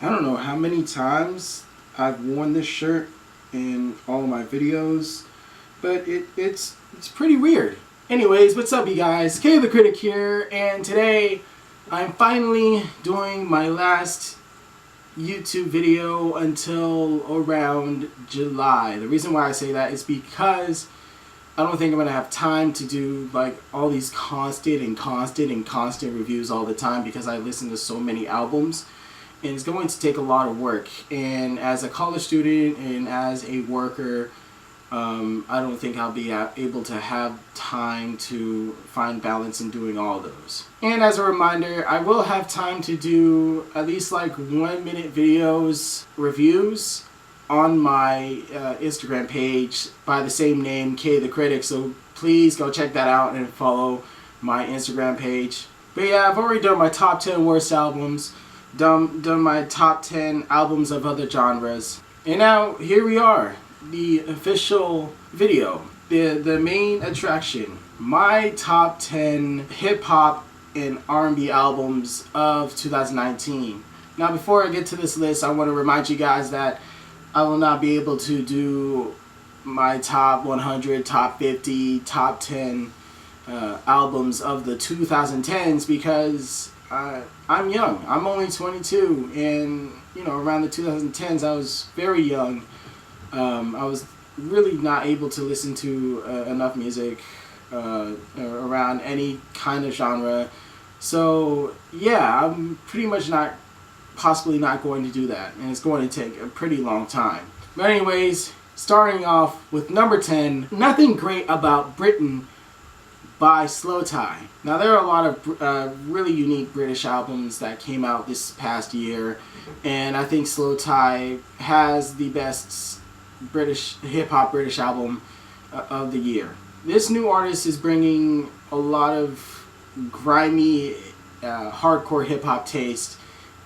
I don't know how many times I've worn this shirt in all of my videos, but it's pretty weird. Anyways, what's up you guys? K the Critic here, and today I'm finally doing my last YouTube video until around July. The reason why I say that is because I don't think I'm gonna have time to do like all these constant reviews all the time, because I listen to so many albums and it's going to take a lot of work. And as a college student and as a worker, I don't think I'll be able to have time to find balance in doing all those. And as a reminder, I will have time to do at least like 1 minute videos, reviews on my Instagram page by the same name, K the Critic. So please go check that out and follow my Instagram page. But yeah, I've already done my top 10 worst albums, done my top 10 albums of other genres. And now here we are, the official video, the main attraction, my top 10 hip hop and R&B albums of 2019. Now before I get to this list, I want to remind you guys that I will not be able to do my top 100, top 50, top 10 albums of the 2010s because I'm young. I'm only 22, and you know, around the 2010s I was very young. I was really not able to listen to enough music around any kind of genre. So yeah, I'm pretty much possibly not going to do that, and it's going to take a pretty long time. But anyways, starting off with number 10, Nothing Great About Britain by Slowthai. Now there are a lot of really unique British albums that came out this past year, and I think Slowthai has the best hip-hop British album of the year. This new artist is bringing a lot of grimy hardcore hip-hop taste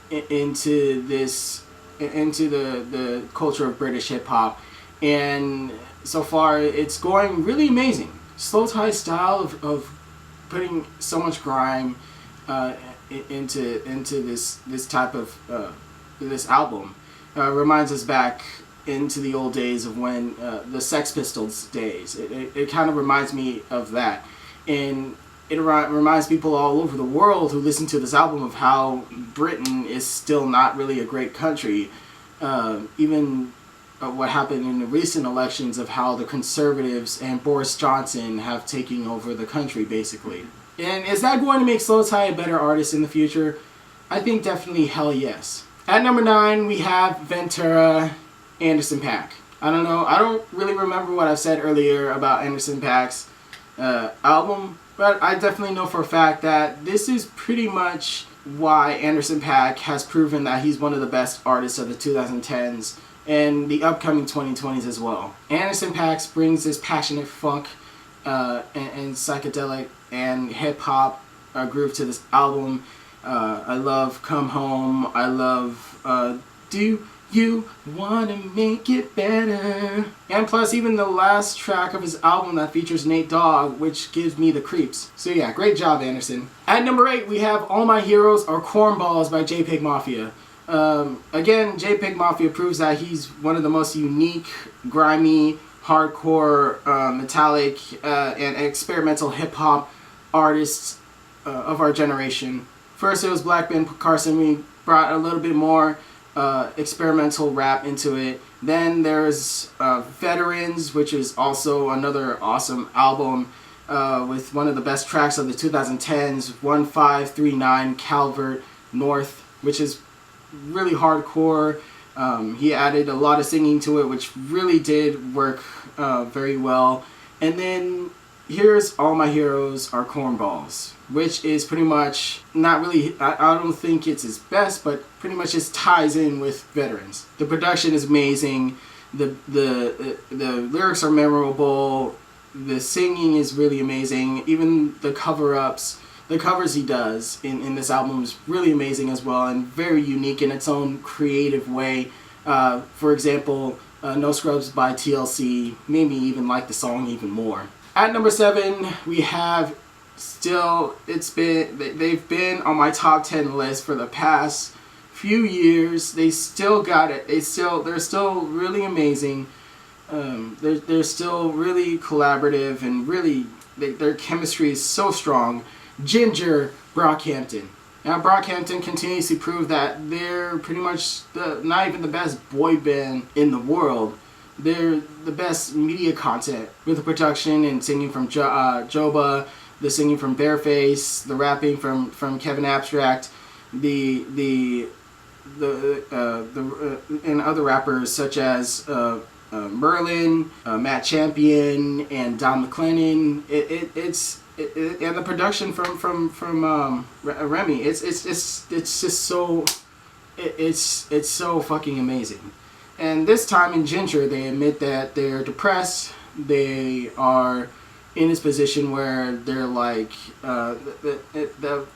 into the culture of British hip-hop, and so far it's going really amazing. Slowthai's style of putting so much grime into this type of this album reminds us back into the old days of when the Sex Pistols days. It kind of reminds me of that, and it reminds people all over the world who listen to this album of how Britain is still not really a great country. Even what happened in the recent elections of how the Conservatives and Boris Johnson have taken over the country, basically. And is that going to make Slowthai a better artist in the future? I think definitely hell yes. At number 9, we have Ventura, Anderson .Paak. I don't know, I don't really remember what I said earlier about Anderson .Paak's album, but I definitely know for a fact that this is pretty much why Anderson .Paak has proven that he's one of the best artists of the 2010s and the upcoming 2020s as well. Anderson .Paak brings this passionate funk and psychedelic and hip-hop groove to this album. I love Come Home. I love Do You Wanna Make It Better? And plus even the last track of his album that features Nate Dogg, which gives me the creeps. So yeah, great job, Anderson. At number 8, we have All My Heroes Are Cornballs by JPEG Mafia. Again, JPEG Mafia proves that he's one of the most unique, grimy, hardcore, metallic, and experimental hip-hop artists of our generation. First it was Black Ben Carson. We brought a little bit more experimental rap into it. Then there's Veterans, which is also another awesome album with one of the best tracks of the 2010s, 1539 Calvert North, which is really hardcore. He added a lot of singing to it, which really did work very well. And then here's All My Heroes Are Cornballs, which is pretty much not really, I don't think it's his best, but pretty much just ties in with Veterans. The production is amazing, the lyrics are memorable, the singing is really amazing, even the covers he does in this album is really amazing as well, and very unique in its own creative way. For example, No Scrubs by TLC made me even like the song even more. At number 7, we have they've been on my top 10 list for the past few years, they still got it. They're still really amazing. They're still really collaborative, and really their chemistry is so strong. Ginger Brockhampton. Now Brockhampton continues to prove that they're pretty much not even the best boy band in the world. They're the best media content with the production and singing from Joba, the singing from Bareface, the rapping from Kevin Abstract, and other rappers such as Merlin, Matt Champion, and Don McLennan. And the production from Remy. It's just so it's so fucking amazing. And this time in Ginger, they admit that they're depressed. They are in this position where they're like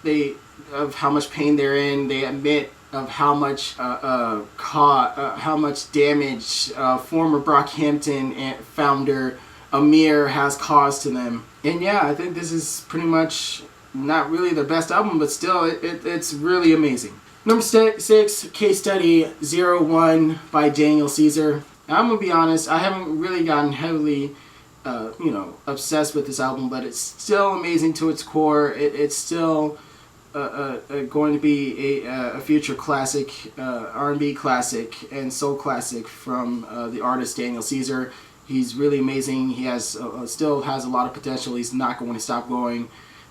they of how much pain they're in. They admit of how much damage former Brockhampton founder Amir has caused to them. And yeah, I think this is pretty much not really their best album, but still, it's really amazing. Number 6, Case Study 01 by Daniel Caesar. Now, I'm gonna be honest, I haven't really gotten heavily obsessed with this album, but it's still amazing to its core. It's still going to be a future classic, R&B classic and soul classic from the artist Daniel Caesar. He's really amazing. He has still has a lot of potential. He's not going to stop going,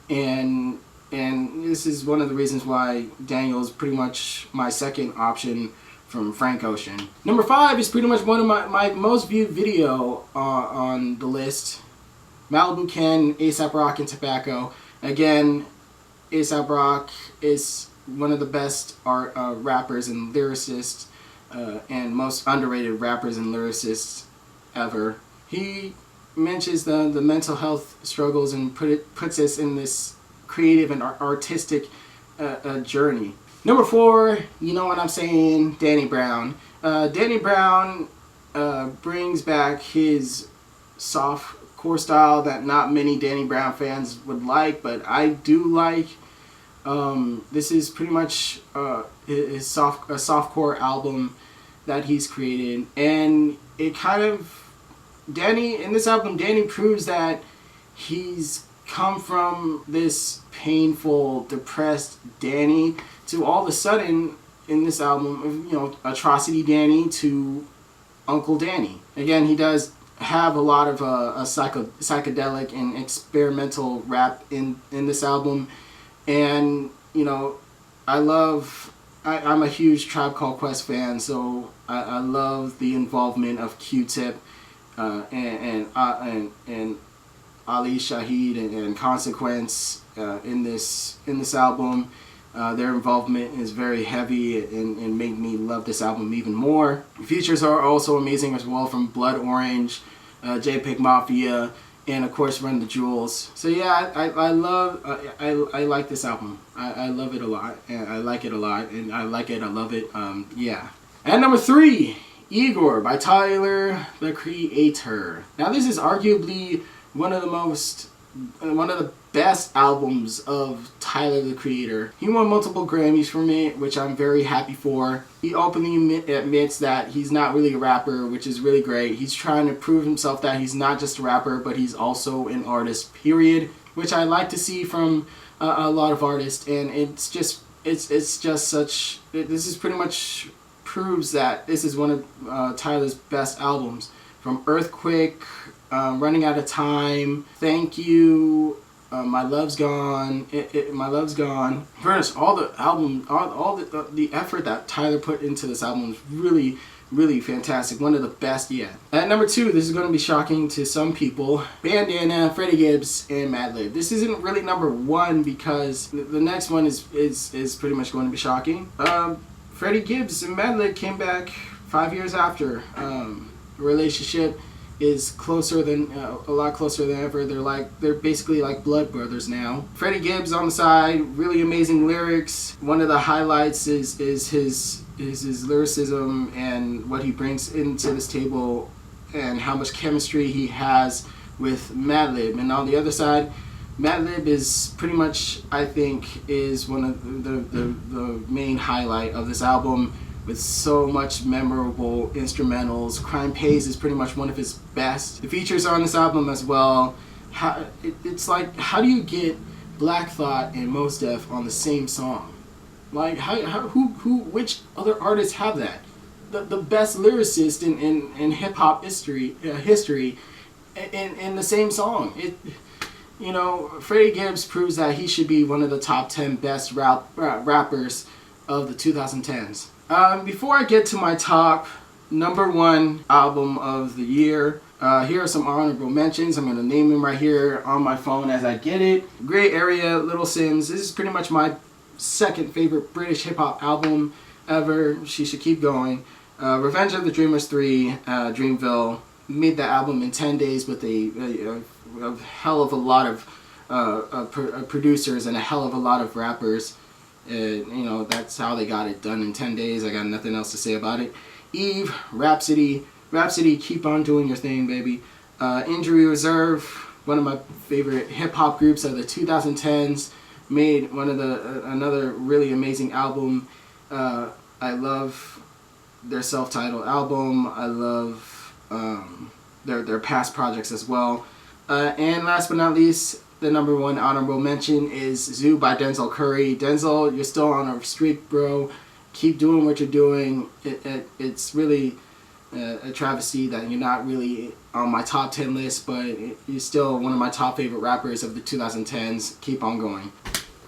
and this is one of the reasons why Daniel is pretty much my second option from Frank Ocean. Number 5 is pretty much one of my most viewed video on the list. Malibu Ken, A$AP Rock, and Tobacco. Again, A$AP Rock is one of the best rappers and lyricists, and most underrated rappers and lyricists ever. He mentions the mental health struggles and puts us in this creative and artistic journey. Number 4, you know what I'm saying, Danny Brown. Danny Brown brings back his soft core style that not many Danny Brown fans would like, but I do like. This is pretty much his softcore album that he's created, and it kind of in this album, Danny proves that he's come from this painful, depressed Danny to all of a sudden in this album, Atrocity Danny to Uncle Danny. Again, he does have a lot of a psychedelic and experimental rap in this album, and I'm a huge Tribe Called Quest fan, so I love the involvement of Q-Tip and Ali Shaheed and Consequence in this album. Their involvement is very heavy and made me love this album even more. Features are also amazing as well from Blood Orange, JPEG Mafia, and of course Run the Jewels. So yeah, I like this album. I love it a lot, and I like it a lot, and I like it, I love it. Yeah. And number 3, Igor by Tyler, the Creator. Now this is arguably one of the best albums of Tyler, the Creator. He won multiple Grammys from it, which I'm very happy for. He openly admits that he's not really a rapper, which is really great. He's trying to prove himself that he's not just a rapper, but he's also an artist, period, which I like to see from a lot of artists. And this is pretty much proves that this is one of Tyler's best albums. From Earthquake, Running Out of Time, Thank You, My Love's Gone, My Love's Gone. First, all the effort that Tyler put into this album is really, really fantastic. One of the best yet. At number 2, this is going to be shocking to some people. Bandana, Freddie Gibbs, and Madlib. This isn't really number 1 because the next one is pretty much going to be shocking. Freddie Gibbs and Madlib came back 5 years after. Relationship is closer than a lot closer than ever. They're basically like blood brothers now. Freddie Gibbs on the side, really amazing lyrics. One of the highlights is his lyricism and what he brings into this table, and how much chemistry he has with Madlib. And on the other side, Madlib is pretty much, I think, is one of the main highlight of this album, with so much memorable instrumentals. Crime Pays is pretty much one of his best. The features on this album as well. It's like, how do you get Black Thought and Mos Def on the same song? Like, which other artists have that? The best lyricist in hip hop history in the same song. Freddie Gibbs proves that he should be one of the top 10 best rappers of the 2010s. Before I get to my top number one album of the year, here are some honorable mentions. I'm going to name them right here on my phone as I get it. Grey Area, Little Sims. This is pretty much my second favorite British hip hop album ever. She should keep going. Revenge of the Dreamers 3, Dreamville. Made that album in 10 days with a hell of a lot of producers and a hell of a lot of rappers. That's how they got it done in 10 days. I got nothing else to say about it. Eve, Rhapsody, keep on doing your thing, baby. Injury Reserve, one of my favorite hip hop groups of the 2010s, made another really amazing album. I love their self-titled album. I love their past projects as well. And last but not least, the number one honorable mention is Zoo by Denzel Curry. Denzel, you're still on a streak, bro. Keep doing what you're doing. It's really a travesty that you're not really on my top 10 list, but you're still one of my top favorite rappers of the 2010s. Keep on going.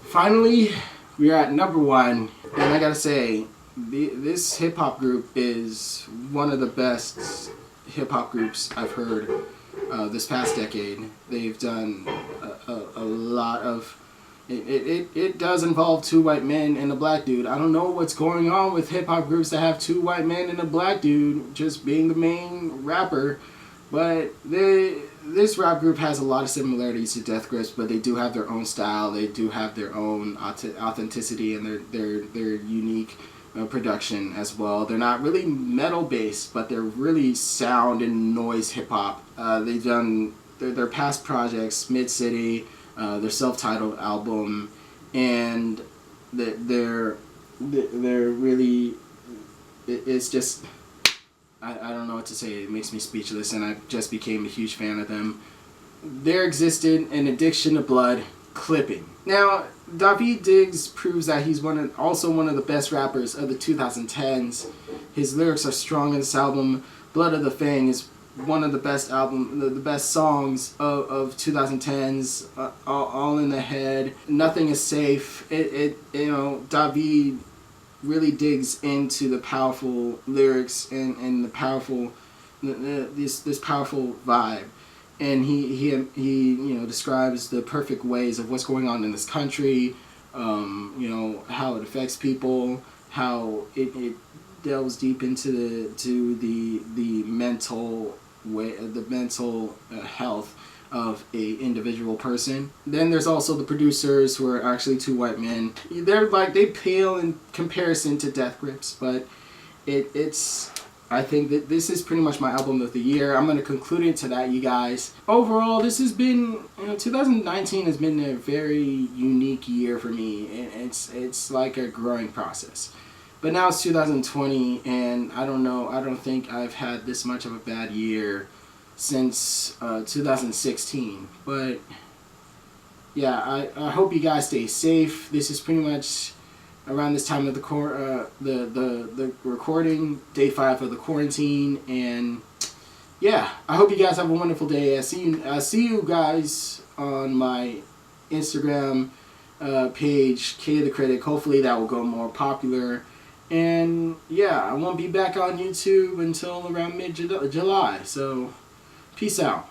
Finally, we're at number one, and I gotta say, this hip hop group is one of the best hip hop groups I've heard this past decade. They've done a lot of. It does involve two white men and a black dude. I don't know what's going on with hip hop groups that have two white men and a black dude just being the main rapper, but this rap group has a lot of similarities to Death Grips, but they do have their own style. They do have their own authenticity and their unique production as well. They're not really metal based, but they're really sound and noise hip hop. They've done their past projects, Mid City, their self-titled album, and they're really, it's just, I don't know what to say. It makes me speechless, and I just became a huge fan of them. There existed an addiction to blood, clipping. Now, Daveed Diggs proves that he's also one of the best rappers of the 2010s. His lyrics are strong in this album. Blood of the Fang is one of the best the best songs of 2010s. All in the Head. Nothing is Safe. Daveed really digs into the powerful lyrics and the powerful this powerful vibe. And he describes the perfect ways of what's going on in this country, how it affects people, how it delves deep into the mental health of a individual person. Then there's also the producers, who are actually two white men. They pale in comparison to Death Grips, but it's. I think that this is pretty much my album of the year. I'm going to conclude it to that, you guys. Overall, this has been, 2019 has been a very unique year for me. It's like a growing process. But now it's 2020, and I don't think I've had this much of a bad year since 2016. But yeah, I hope you guys stay safe. This is pretty much around this time of the recording, day 5 of the quarantine, and yeah, I hope you guys have a wonderful day. I see you guys on my Instagram page, K the Critic. Hopefully that will go more popular, and yeah, I won't be back on YouTube until around mid-July. So, peace out.